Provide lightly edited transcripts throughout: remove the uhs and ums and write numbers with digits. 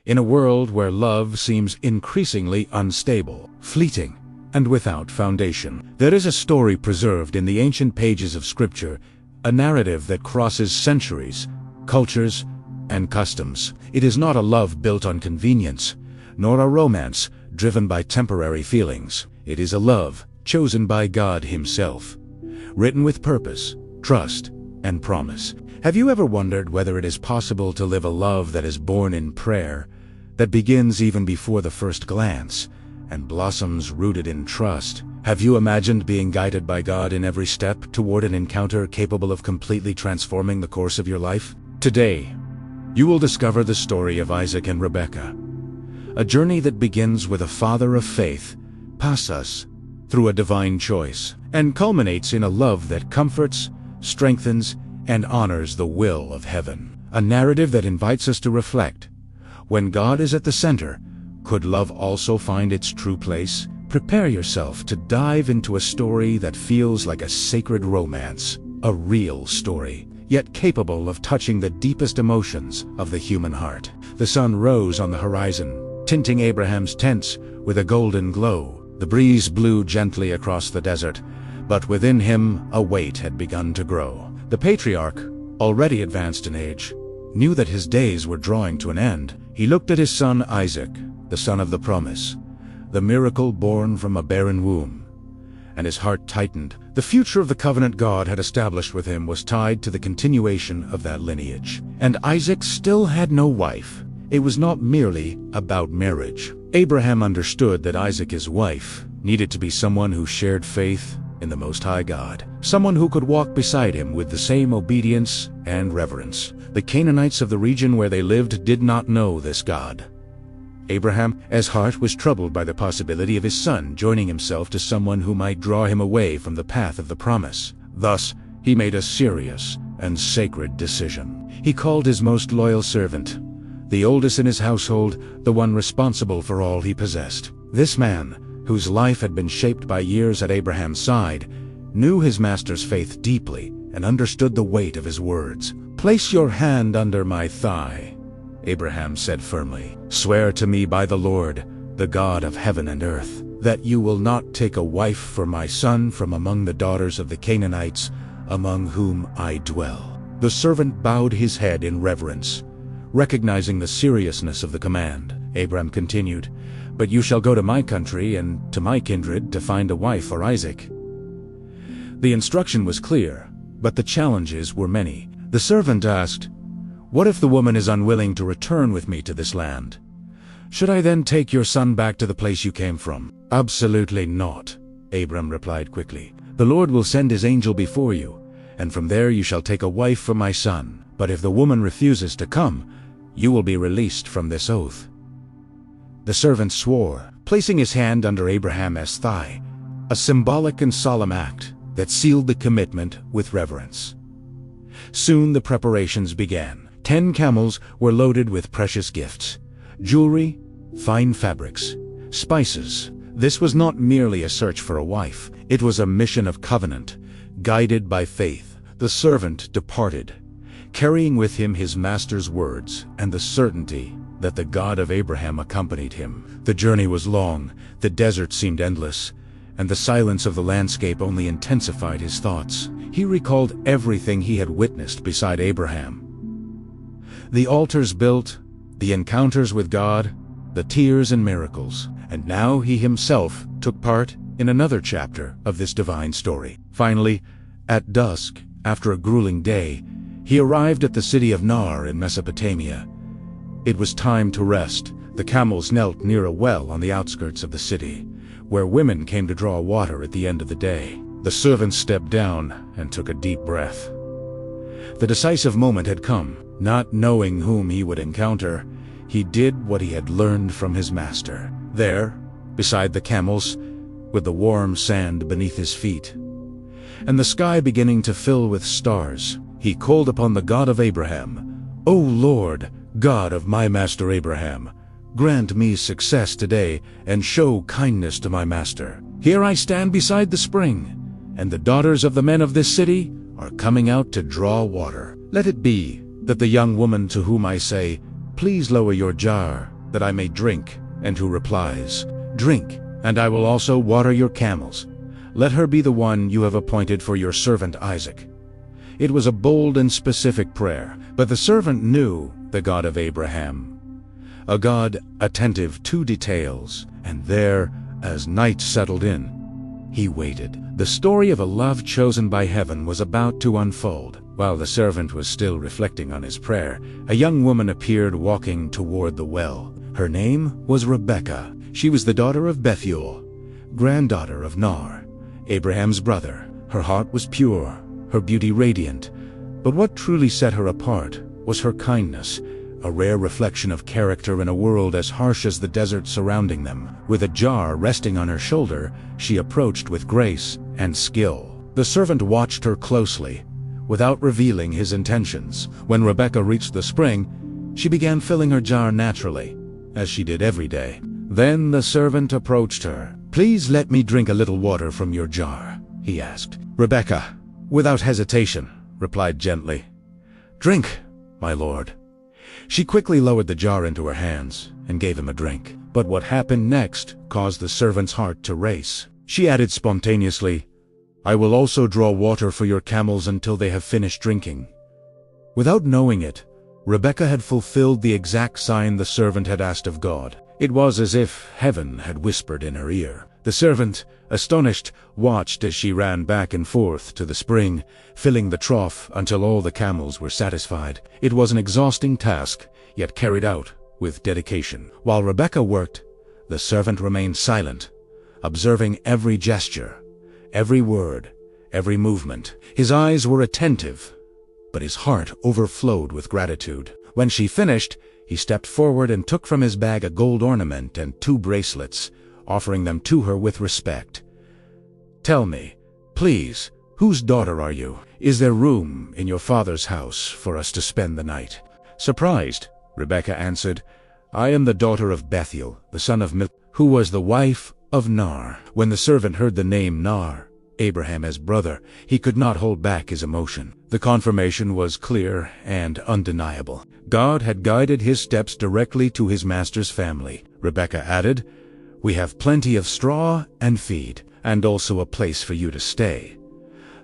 In a world where love seems increasingly unstable, fleeting, and without foundation, there is a story preserved in the ancient pages of Scripture, a narrative that crosses centuries, cultures, and customs. It is not a love built on convenience, nor a romance driven by temporary feelings. It is a love chosen by God Himself, written with purpose, trust, and promise. Have you ever wondered whether it is possible to live a love that is born in prayer, that begins even before the first glance, and blossoms rooted in trust? Have you imagined being guided by God in every step toward an encounter capable of completely transforming the course of your life? Today, you will discover the story of Isaac and Rebekah, a journey that begins with a father of faith, passes us through a divine choice, and culminates in a love that comforts, strengthens, and honors the will of heaven. A narrative that invites us to reflect. When God is at the center, could love also find its true place? Prepare yourself to dive into a story that feels like a sacred romance, a real story, yet capable of touching the deepest emotions of the human heart. The sun rose on the horizon, tinting Abraham's tents with a golden glow. The breeze blew gently across the desert, but within him a weight had begun to grow. The patriarch, already advanced in age, knew that his days were drawing to an end. He looked at his son Isaac, the son of the promise, the miracle born from a barren womb, and his heart tightened. The future of the covenant God had established with him was tied to the continuation of that lineage. And Isaac still had no wife. It was not merely about marriage. Abraham understood that Isaac, his wife, needed to be someone who shared faith in the Most High God, someone who could walk beside him with the same obedience and reverence. The Canaanites of the region where they lived did not know this God. Abraham's heart was troubled by the possibility of his son joining himself to someone who might draw him away from the path of the promise. Thus, he made a serious and sacred decision. He called his most loyal servant, the oldest in his household, the one responsible for all he possessed. This man, whose life had been shaped by years at Abraham's side, knew his master's faith deeply and understood the weight of his words. "Place your hand under my thigh," Abraham said firmly. "Swear to me by the Lord, the God of heaven and earth, that you will not take a wife for my son from among the daughters of the Canaanites, among whom I dwell." The servant bowed his head in reverence, recognizing the seriousness of the command. Abraham continued, "But you shall go to my country and to my kindred to find a wife for Isaac." The instruction was clear, but the challenges were many. The servant asked, "What if the woman is unwilling to return with me to this land? Should I then take your son back to the place you came from?" "Absolutely not," Abram replied quickly. "The Lord will send his angel before you, and from there you shall take a wife for my son. But if the woman refuses to come, you will be released from this oath." The servant swore, placing his hand under Abraham's thigh, a symbolic and solemn act that sealed the commitment with reverence. Soon the preparations began. 10 camels were loaded with precious gifts, jewelry, fine fabrics, spices. This was not merely a search for a wife. It was a mission of covenant, guided by faith. The servant departed, carrying with him his master's words and the certainty that the God of Abraham accompanied him. The journey was long, the desert seemed endless, and the silence of the landscape only intensified his thoughts. He recalled everything he had witnessed beside Abraham. The altars built, the encounters with God, the tears and miracles. And now he himself took part in another chapter of this divine story. Finally, at dusk, after a grueling day, he arrived at the city of Nar in Mesopotamia. It was time to rest. The camels knelt near a well on the outskirts of the city, where women came to draw water at the end of the day. The servant stepped down and took a deep breath. The decisive moment had come. Not knowing whom he would encounter, he did what he had learned from his master. There, beside the camels, with the warm sand beneath his feet, and the sky beginning to fill with stars, he called upon the God of Abraham. "O Lord, God of my master Abraham, grant me success today and show kindness to my master. Here I stand beside the spring, and the daughters of the men of this city are coming out to draw water. Let it be that the young woman to whom I say, please lower your jar, that I may drink?" And who replies, "Drink, and I will also water your camels. Let her be the one you have appointed for your servant Isaac." It was a bold and specific prayer, but the servant knew the God of Abraham, a God attentive to details, and there, as night settled in, he waited. The story of a love chosen by heaven was about to unfold. While the servant was still reflecting on his prayer, a young woman appeared walking toward the well. Her name was Rebekah. She was the daughter of Bethuel, granddaughter of Nar, Abraham's brother. Her heart was pure, her beauty radiant, but what truly set her apart was her kindness, a rare reflection of character in a world as harsh as the desert surrounding them. With a jar resting on her shoulder, she approached with grace and skill. The servant watched her closely, without revealing his intentions. When Rebekah reached the spring, she began filling her jar naturally, as she did every day. Then the servant approached her. "Please let me drink a little water from your jar," he asked. Rebekah, without hesitation, replied gently, "Drink, my lord." She quickly lowered the jar into her hands and gave him a drink. But what happened next caused the servant's heart to race. She added spontaneously, "I will also draw water for your camels until they have finished drinking." Without knowing it, Rebekah had fulfilled the exact sign the servant had asked of God. It was as if heaven had whispered in her ear. The servant, astonished, watched as she ran back and forth to the spring, filling the trough until all the camels were satisfied. It was an exhausting task, yet carried out with dedication. While Rebekah worked, the servant remained silent, observing every gesture, every word, every movement. His eyes were attentive, but his heart overflowed with gratitude. When she finished, he stepped forward and took from his bag a gold ornament and 2 bracelets, offering them to her with respect. "Tell me, please, whose daughter are you? Is there room in your father's house for us to spend the night?" Surprised, Rebekah answered, "I am the daughter of Bethuel, the son of Milcah, who was the wife of Nar." When the servant heard the name Nar, Abraham's brother, he could not hold back his emotion. The confirmation was clear and undeniable. God had guided his steps directly to his master's family. Rebekah added, "We have plenty of straw and feed, and also a place for you to stay."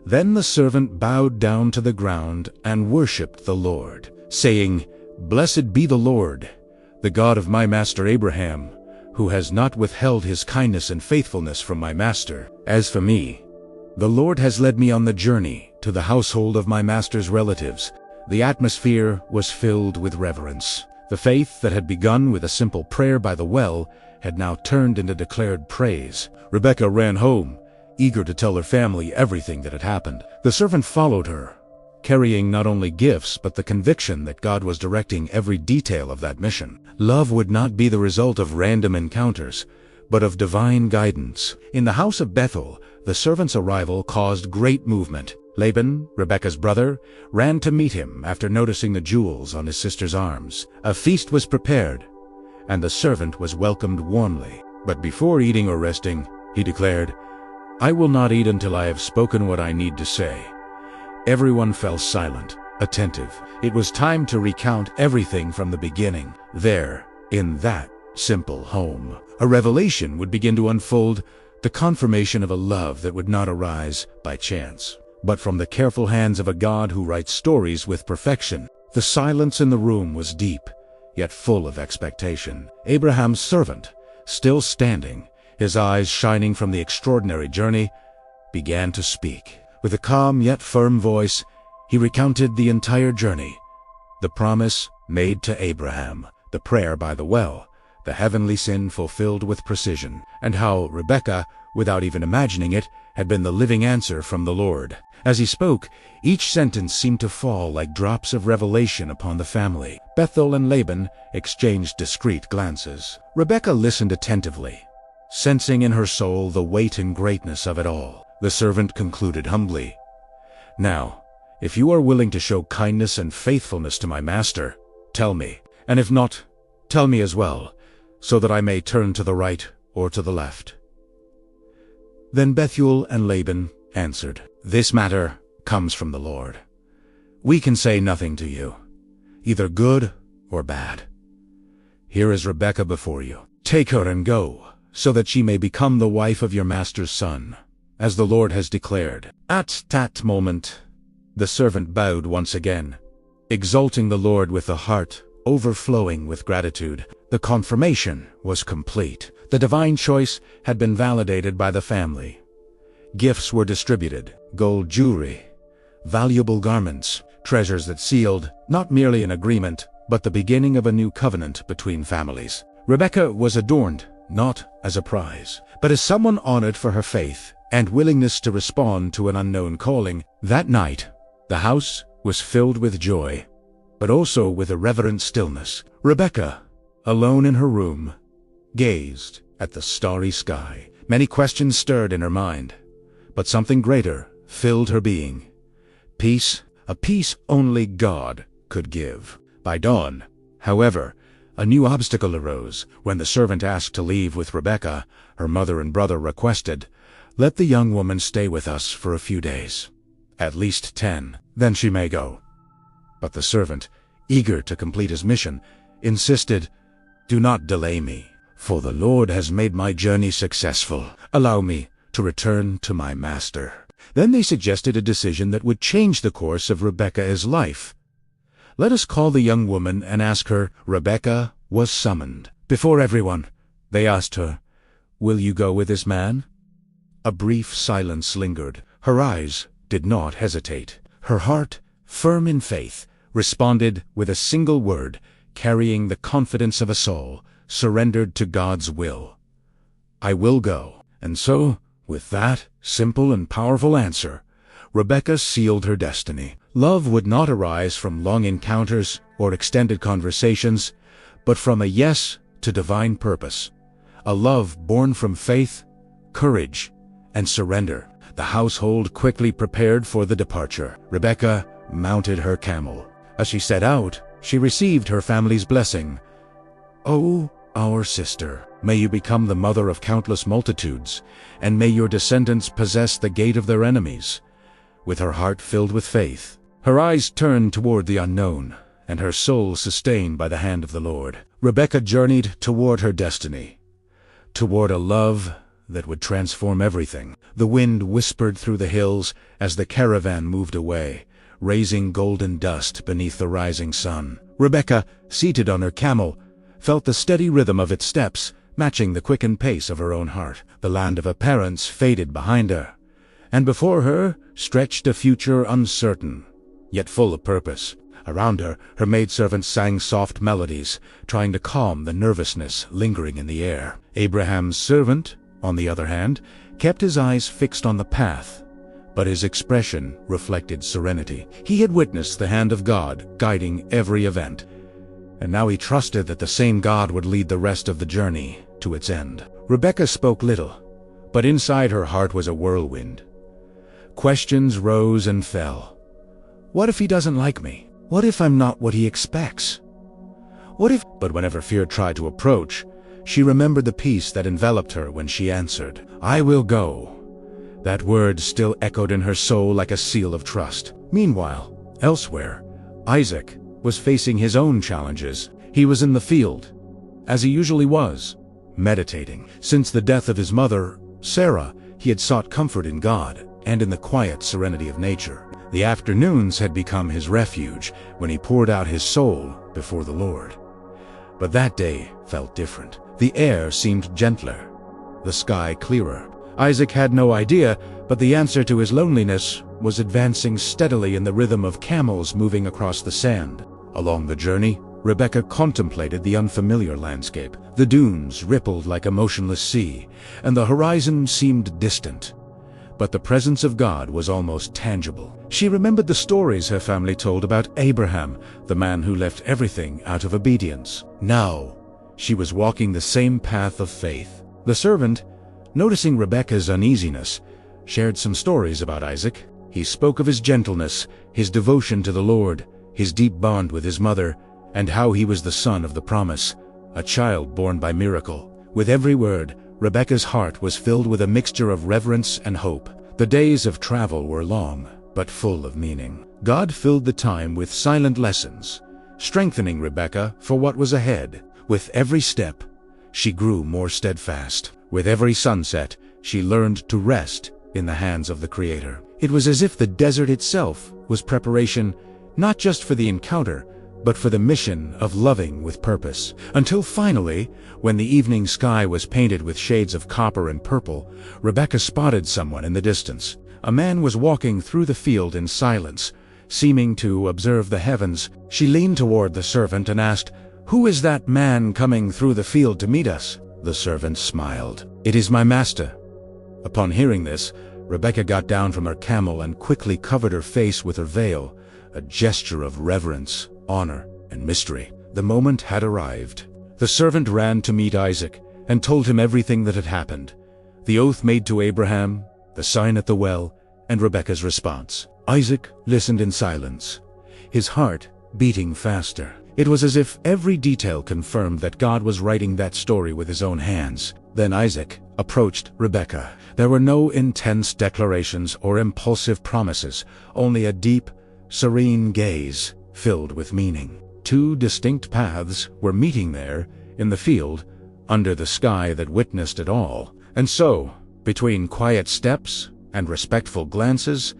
Then the servant bowed down to the ground and worshipped the Lord, saying, "Blessed be the Lord, the God of my master Abraham, who has not withheld his kindness and faithfulness from my master. As for me, the Lord has led me on the journey to the household of my master's relatives." The atmosphere was filled with reverence. The faith that had begun with a simple prayer by the well had now turned into declared praise. Rebekah ran home, eager to tell her family everything that had happened. The servant followed her, carrying not only gifts but the conviction that God was directing every detail of that mission. Love would not be the result of random encounters, but of divine guidance. In the house of Bethuel, the servant's arrival caused great movement. Laban, Rebekah's brother, ran to meet him after noticing the jewels on his sister's arms. A feast was prepared, and the servant was welcomed warmly. But before eating or resting, he declared, "I will not eat until I have spoken what I need to say." Everyone fell silent, attentive. It was time to recount everything from the beginning. There, in that simple home, a revelation would begin to unfold, the confirmation of a love that would not arise by chance, but from the careful hands of a God who writes stories with perfection. The silence in the room was deep, yet full of expectation. Abraham's servant, still standing, his eyes shining from the extraordinary journey, began to speak. With a calm yet firm voice, he recounted the entire journey, the promise made to Abraham, the prayer by the well, the heavenly sin fulfilled with precision, and how Rebekah, without even imagining it, had been the living answer from the Lord. As he spoke, each sentence seemed to fall like drops of revelation upon the family. Bethuel and Laban exchanged discreet glances. Rebekah listened attentively, sensing in her soul the weight and greatness of it all. The servant concluded humbly, "Now, if you are willing to show kindness and faithfulness to my master, tell me, and if not, tell me as well, so that I may turn to the right or to the left." Then Bethuel and Laban answered, "This matter comes from the Lord. We can say nothing to you, either good or bad. Here is Rebekah before you. Take her and go, so that she may become the wife of your master's son, as the Lord has declared." At that moment, the servant bowed once again, exalting the Lord with a heart overflowing with gratitude. The confirmation was complete. The divine choice had been validated by the family. Gifts were distributed: gold jewelry, valuable garments, treasures that sealed not merely an agreement, but the beginning of a new covenant between families. Rebekah was adorned not as a prize, but as someone honored for her faith and willingness to respond to an unknown calling. That night, the house was filled with joy, but also with a reverent stillness. Rebekah, alone in her room, gazed at the starry sky. Many questions stirred in her mind, but something greater filled her being. Peace, a peace only God could give. By dawn, however, a new obstacle arose. When the servant asked to leave with Rebekah, her mother and brother requested, "Let the young woman stay with us for a few days, at least 10, then she may go." But the servant, eager to complete his mission, insisted, "Do not delay me, for the Lord has made my journey successful. Allow me to return to my master." Then they suggested a decision that would change the course of Rebekah's life. "Let us call the young woman and ask her." Rebekah was summoned. Before everyone, they asked her, "Will you go with this man?" A brief silence lingered. Her eyes did not hesitate. Her heart, firm in faith, responded with a single word, carrying the confidence of a soul surrendered to God's will. "I will go." And so, with that simple and powerful answer, Rebekah sealed her destiny. Love would not arise from long encounters or extended conversations, but from a yes to divine purpose. A love born from faith, courage, and surrender. The household quickly prepared for the departure. Rebekah mounted her camel. As she set out, she received her family's blessing. "O our sister, may you become the mother of countless multitudes, and may your descendants possess the gate of their enemies." With her heart filled with faith, her eyes turned toward the unknown, and her soul sustained by the hand of the Lord, Rebekah journeyed toward her destiny, toward a love that would transform everything. The wind whispered through the hills as the caravan moved away, raising golden dust beneath the rising sun. Rebekah, seated on her camel, felt the steady rhythm of its steps, matching the quickened pace of her own heart. The land of her parents faded behind her, and before her stretched a future uncertain, yet full of purpose. Around her, her maidservants sang soft melodies, trying to calm the nervousness lingering in the air. Abraham's servant, on the other hand, kept his eyes fixed on the path, but his expression reflected serenity. He had witnessed the hand of God guiding every event, and now he trusted that the same God would lead the rest of the journey to its end. Rebekah spoke little, but inside her heart was a whirlwind. Questions rose and fell. What if he doesn't like me? What if I'm not what he expects? What if... But whenever fear tried to approach, she remembered the peace that enveloped her when she answered, "I will go." That word still echoed in her soul like a seal of trust. Meanwhile, elsewhere, Isaac was facing his own challenges. He was in the field, as he usually was, meditating. Since the death of his mother, Sarah, he had sought comfort in God and in the quiet serenity of nature. The afternoons had become his refuge when he poured out his soul before the Lord. But that day felt different. The air seemed gentler, the sky clearer. Isaac had no idea, but the answer to his loneliness was advancing steadily in the rhythm of camels moving across the sand. Along the journey, Rebekah contemplated the unfamiliar landscape. The dunes rippled like a motionless sea, and the horizon seemed distant. But the presence of God was almost tangible. She remembered the stories her family told about Abraham, the man who left everything out of obedience. Now, she was walking the same path of faith. The servant, noticing Rebekah's uneasiness, shared some stories about Isaac. He spoke of his gentleness, his devotion to the Lord, his deep bond with his mother, and how he was the son of the promise, a child born by miracle. With every word, Rebekah's heart was filled with a mixture of reverence and hope. The days of travel were long, but full of meaning. God filled the time with silent lessons, strengthening Rebekah for what was ahead. With every step, she grew more steadfast. With every sunset, she learned to rest in the hands of the Creator. It was as if the desert itself was preparation not just for the encounter, but for the mission of loving with purpose. Until finally, when the evening sky was painted with shades of copper and purple, Rebekah spotted someone in the distance. A man was walking through the field in silence, seeming to observe the heavens. She leaned toward the servant and asked, "Who is that man coming through the field to meet us?" The servant smiled. "It is my master." Upon hearing this, Rebekah got down from her camel and quickly covered her face with her veil, a gesture of reverence, honor, and mystery. The moment had arrived. The servant ran to meet Isaac and told him everything that had happened: the oath made to Abraham, the sign at the well, and Rebekah's response. Isaac listened in silence, his heart beating faster. It was as if every detail confirmed that God was writing that story with his own hands. Then Isaac approached Rebekah. There were no intense declarations or impulsive promises, only a deep, serene gaze filled with meaning. Two distinct paths were meeting there, in the field, under the sky that witnessed it all. And so, between quiet steps and respectful glances,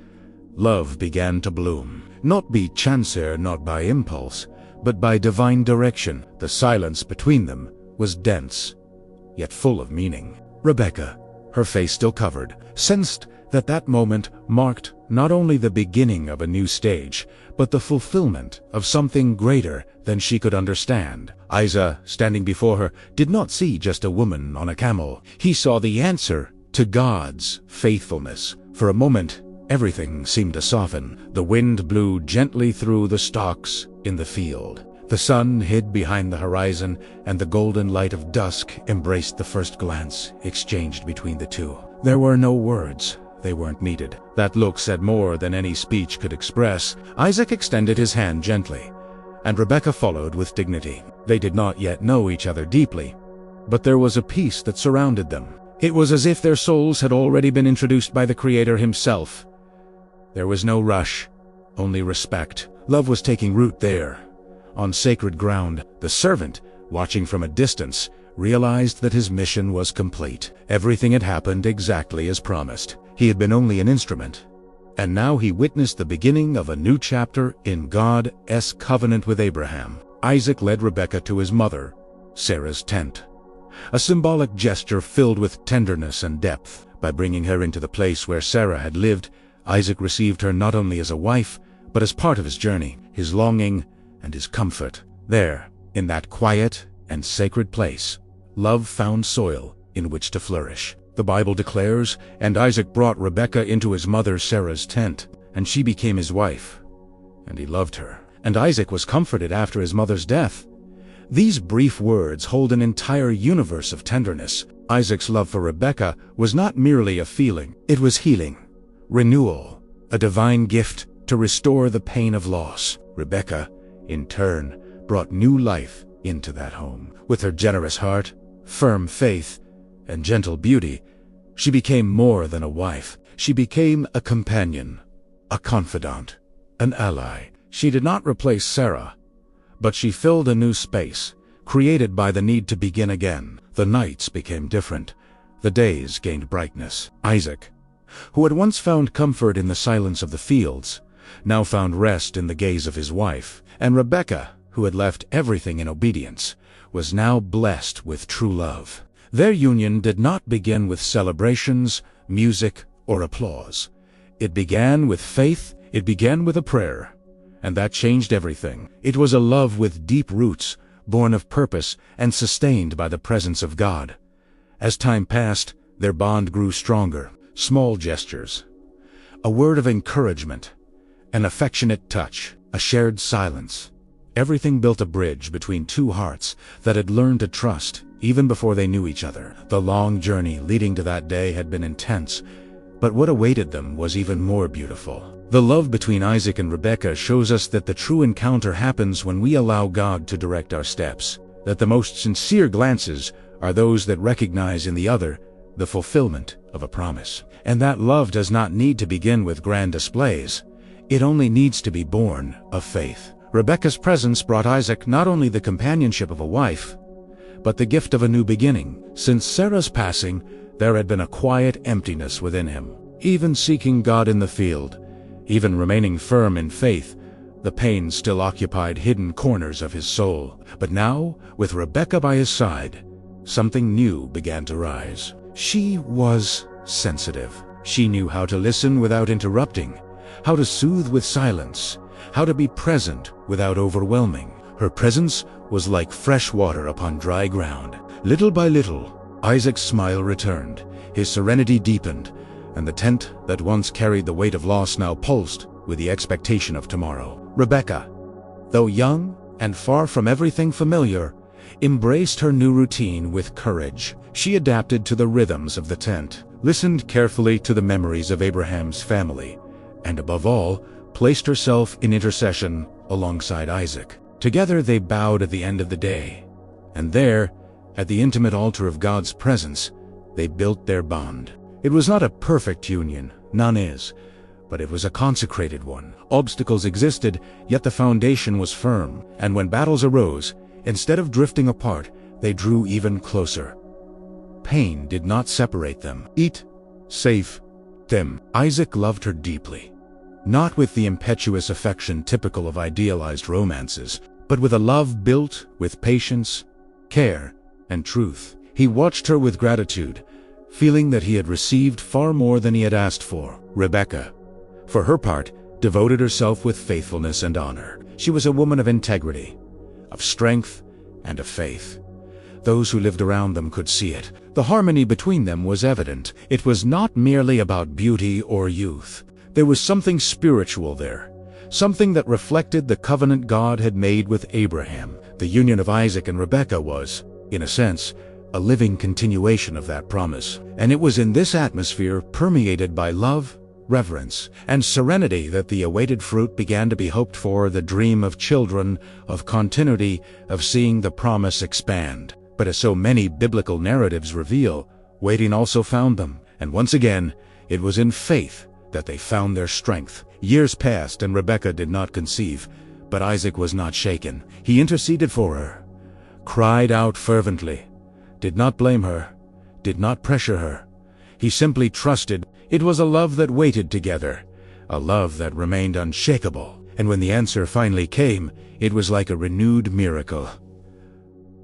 love began to bloom. Not by chance, not by impulse, but by divine direction. The silence between them was dense, yet full of meaning. Rebekah, her face still covered, sensed that that moment marked not only the beginning of a new stage, but the fulfillment of something greater than she could understand. Isaac, standing before her, did not see just a woman on a camel. He saw the answer to God's faithfulness. For a moment, everything seemed to soften. The wind blew gently through the stalks in the field. The sun hid behind the horizon, and the golden light of dusk embraced the first glance exchanged between the two. There were no words. They weren't needed. That look said more than any speech could express. Isaac extended his hand gently, and Rebekah followed with dignity. They did not yet know each other deeply, but there was a peace that surrounded them. It was as if their souls had already been introduced by the Creator himself. There was no rush, only respect. Love was taking root there, on sacred ground. The servant, watching from a distance, realized that his mission was complete. Everything had happened exactly as promised. He had been only an instrument, and now he witnessed the beginning of a new chapter in God's covenant with Abraham. Isaac led Rebekah to his mother, Sarah's tent, a symbolic gesture filled with tenderness and depth. By bringing her into the place where Sarah had lived, Isaac received her not only as a wife, but as part of his journey, his longing, and his comfort. There, in that quiet and sacred place, love found soil in which to flourish. The Bible declares, "And Isaac brought Rebekah into his mother Sarah's tent, and she became his wife, and he loved her." And Isaac was comforted after his mother's death. These brief words hold an entire universe of tenderness. Isaac's love for Rebekah was not merely a feeling. It was healing, renewal, a divine gift to restore the pain of loss. Rebekah, in turn, brought new life into that home. With her generous heart, firm faith, and gentle beauty, she became more than a wife. She became a companion, a confidant, an ally. She did not replace Sarah, but she filled a new space, created by the need to begin again. The nights became different. The days gained brightness. Isaac, who had once found comfort in the silence of the fields, now found rest in the gaze of his wife. And Rebekah, who had left everything in obedience, was now blessed with true love. Their union did not begin with celebrations, music, or applause. It began with faith, it began with a prayer, and that changed everything. It was a love with deep roots, born of purpose and sustained by the presence of God. As time passed, their bond grew stronger. Small gestures, a word of encouragement, an affectionate touch, a shared silence. Everything built a bridge between two hearts that had learned to trust even before they knew each other. The long journey leading to that day had been intense, but what awaited them was even more beautiful. The love between Isaac and Rebekah shows us that the true encounter happens when we allow God to direct our steps, that the most sincere glances are those that recognize in the other the fulfillment of a promise. And that love does not need to begin with grand displays. It only needs to be born of faith. Rebekah's presence brought Isaac not only the companionship of a wife, but the gift of a new beginning. Since Sarah's passing, there had been a quiet emptiness within him. Even seeking God in the field, even remaining firm in faith, the pain still occupied hidden corners of his soul. But now, with Rebekah by his side, something new began to rise. She was sensitive. She knew how to listen without interrupting, how to soothe with silence, how to be present without overwhelming. Her presence was like fresh water upon dry ground. Little by little, Isaac's smile returned, his serenity deepened, and the tent that once carried the weight of loss now pulsed with the expectation of tomorrow. Rebekah, though young and far from everything familiar, embraced her new routine with courage. She adapted to the rhythms of the tent, listened carefully to the memories of Abraham's family, and above all, placed herself in intercession alongside Isaac. Together they bowed at the end of the day, and there, at the intimate altar of God's presence, they built their bond. It was not a perfect union, none is, but it was a consecrated one. Obstacles existed, yet the foundation was firm, and when battles arose, instead of drifting apart, they drew even closer. Pain did not separate them. Eat, safe, them. Isaac loved her deeply, not with the impetuous affection typical of idealized romances, but with a love built with patience, care, and truth. He watched her with gratitude, feeling that he had received far more than he had asked for. Rebekah, for her part, devoted herself with faithfulness and honor. She was a woman of integrity, of strength, and of faith. Those who lived around them could see it. The harmony between them was evident. It was not merely about beauty or youth. There was something spiritual there, something that reflected the covenant God had made with Abraham. The union of Isaac and Rebekah was, in a sense, a living continuation of that promise. And it was in this atmosphere, permeated by love, reverence, and serenity, that the awaited fruit began to be hoped for, the dream of children, of continuity, of seeing the promise expand. But as so many biblical narratives reveal, waiting also found them, and once again, it was in faith that they found their strength. Years passed and Rebekah did not conceive, but Isaac was not shaken. He interceded for her, cried out fervently, did not blame her, did not pressure her. He simply trusted. It was a love that waited together, a love that remained unshakable. And when the answer finally came, it was like a renewed miracle.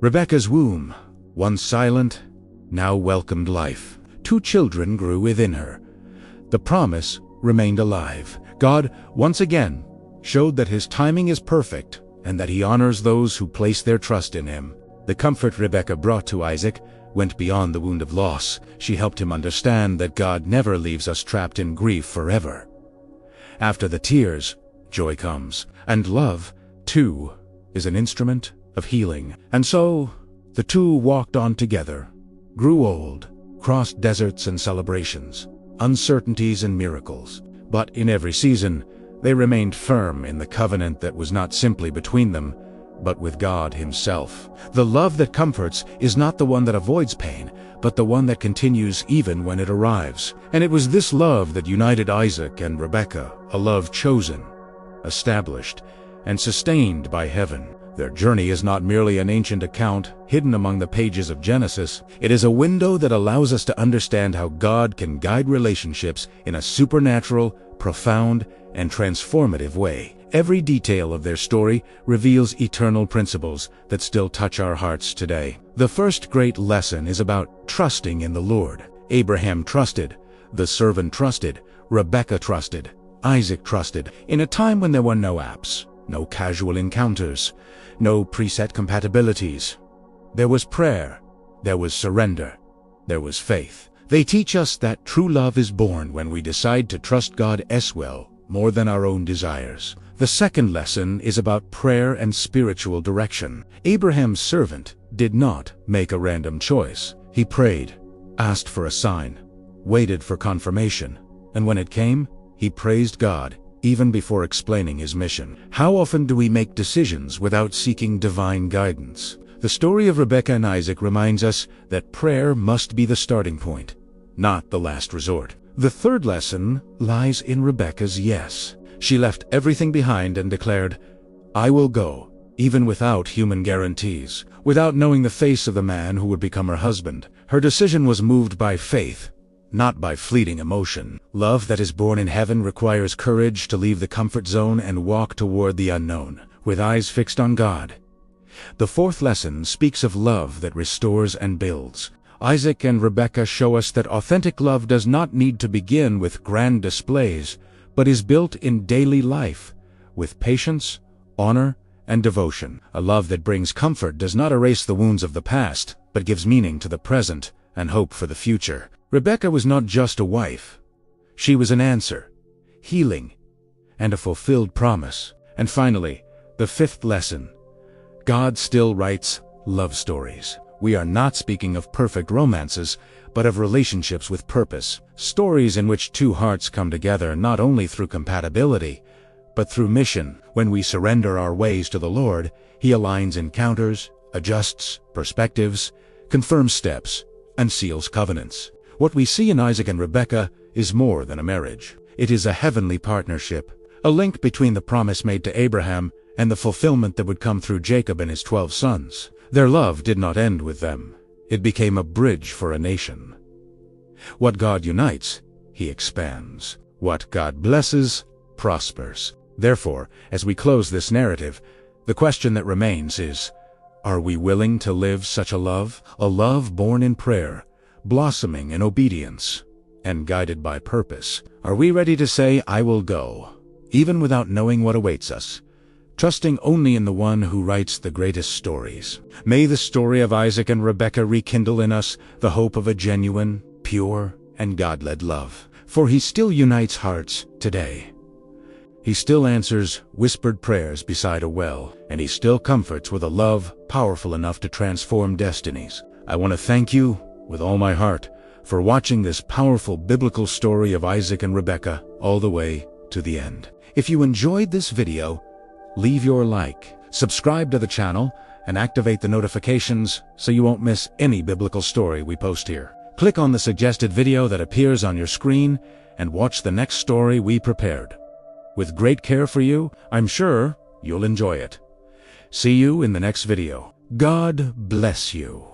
Rebekah's womb, once silent, now welcomed life. 2 children grew within her. The promise remained alive. God, once again, showed that his timing is perfect and that he honors those who place their trust in him. The comfort Rebekah brought to Isaac went beyond the wound of loss. She helped him understand that God never leaves us trapped in grief forever. After the tears, joy comes, and love, too, is an instrument of healing. And so, the two walked on together, grew old, crossed deserts and celebrations, uncertainties and miracles. But in every season, they remained firm in the covenant that was not simply between them, but with God himself. The love that comforts is not the one that avoids pain, but the one that continues even when it arrives. And it was this love that united Isaac and Rebekah, a love chosen, established, and sustained by heaven. Their journey is not merely an ancient account hidden among the pages of Genesis. It is a window that allows us to understand how God can guide relationships in a supernatural, profound, and transformative way. Every detail of their story reveals eternal principles that still touch our hearts today. The first great lesson is about trusting in the Lord. Abraham trusted, the servant trusted, Rebekah trusted, Isaac trusted. In a time when there were no apps, no casual encounters, no preset compatibilities, there was prayer, there was surrender, there was faith. They teach us that true love is born when we decide to trust God as well, more than our own desires. The second lesson is about prayer and spiritual direction. Abraham's servant did not make a random choice. He prayed, asked for a sign, waited for confirmation, and when it came, he praised God, even before explaining his mission. How often do we make decisions without seeking divine guidance? The story of Rebekah and Isaac reminds us that prayer must be the starting point, not the last resort. The third lesson lies in Rebekah's yes. She left everything behind and declared, "I will go, even without human guarantees. Without knowing the face of the man who would become her husband, her decision was moved by faith, not by fleeting emotion. Love that is born in heaven requires courage to leave the comfort zone and walk toward the unknown, with eyes fixed on God. The fourth lesson speaks of love that restores and builds. Isaac and Rebekah show us that authentic love does not need to begin with grand displays, but is built in daily life, with patience, honor, and devotion. A love that brings comfort does not erase the wounds of the past, but gives meaning to the present and hope for the future. Rebekah was not just a wife. She was an answer, healing, and a fulfilled promise. And finally, the fifth lesson. God still writes love stories. We are not speaking of perfect romances, but of relationships with purpose. Stories in which two hearts come together not only through compatibility, but through mission. When we surrender our ways to the Lord, He aligns encounters, adjusts perspectives, confirms steps, and seals covenants. What we see in Isaac and Rebekah is more than a marriage. It is a heavenly partnership, a link between the promise made to Abraham and the fulfillment that would come through Jacob and his 12 sons. Their love did not end with them. It became a bridge for a nation. What God unites, He expands. What God blesses, prospers. Therefore, as we close this narrative, the question that remains is, are we willing to live such a love? A love born in prayer, blossoming in obedience, and guided by purpose. Are we ready to say, I will go, even without knowing what awaits us, trusting only in the one who writes the greatest stories? May the story of Isaac and Rebekah rekindle in us the hope of a genuine, pure, and God-led love. For He still unites hearts today. He still answers whispered prayers beside a well, and He still comforts with a love powerful enough to transform destinies. I want to thank you with all my heart for watching this powerful biblical story of Isaac and Rebekah all the way to the end. If you enjoyed this video, leave your like, subscribe to the channel, and activate the notifications so you won't miss any biblical story we post here. Click on the suggested video that appears on your screen and watch the next story we prepared. With great care for you, I'm sure you'll enjoy it. See you in the next video. God bless you.